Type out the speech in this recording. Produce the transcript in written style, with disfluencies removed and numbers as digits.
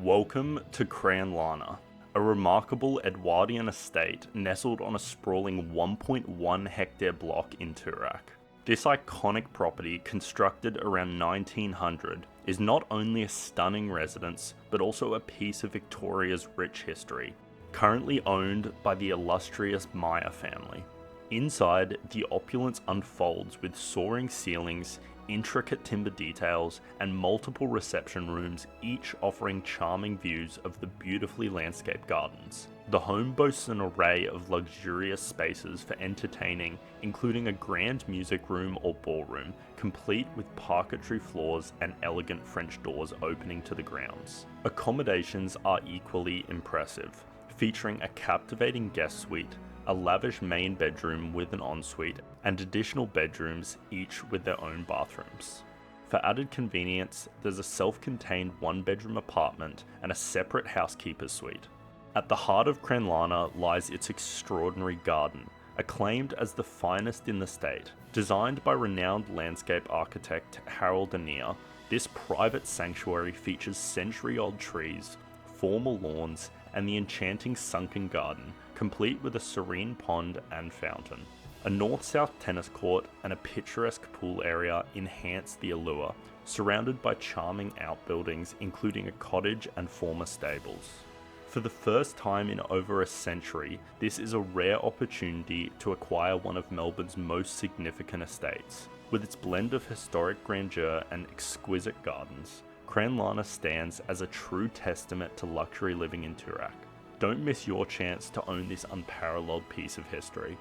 Welcome to Cranlana, a remarkable Edwardian estate nestled on a sprawling 1.1 hectare block in Toorak. This iconic property, constructed around 1900, is not only a stunning residence, but also a piece of Victoria's rich history, currently owned by the illustrious Meyer family. Inside, the opulence unfolds with soaring ceilings, intricate timber details, and multiple reception rooms, each offering charming views of the beautifully landscaped gardens. The home boasts an array of luxurious spaces for entertaining, including a grand music room or ballroom, complete with parquetry floors and elegant French doors opening to the grounds. Accommodations are equally impressive, featuring a captivating guest suite, a lavish main bedroom with an ensuite, and additional bedrooms, each with their own bathrooms. For added convenience, there's a self-contained one-bedroom apartment and a separate housekeeper's suite. At the heart of Cranlana lies its extraordinary garden, acclaimed as the finest in the state. Designed by renowned landscape architect Harold Anir, this private sanctuary features century-old trees, formal lawns, and the enchanting sunken garden, complete with a serene pond and fountain. A north-south tennis court and a picturesque pool area enhance the allure, surrounded by charming outbuildings including a cottage and former stables. For the first time in over a century, this is a rare opportunity to acquire one of Melbourne's most significant estates. With its blend of historic grandeur and exquisite gardens, Cranlana stands as a true testament to luxury living in Toorak. Don't miss your chance to own this unparalleled piece of history.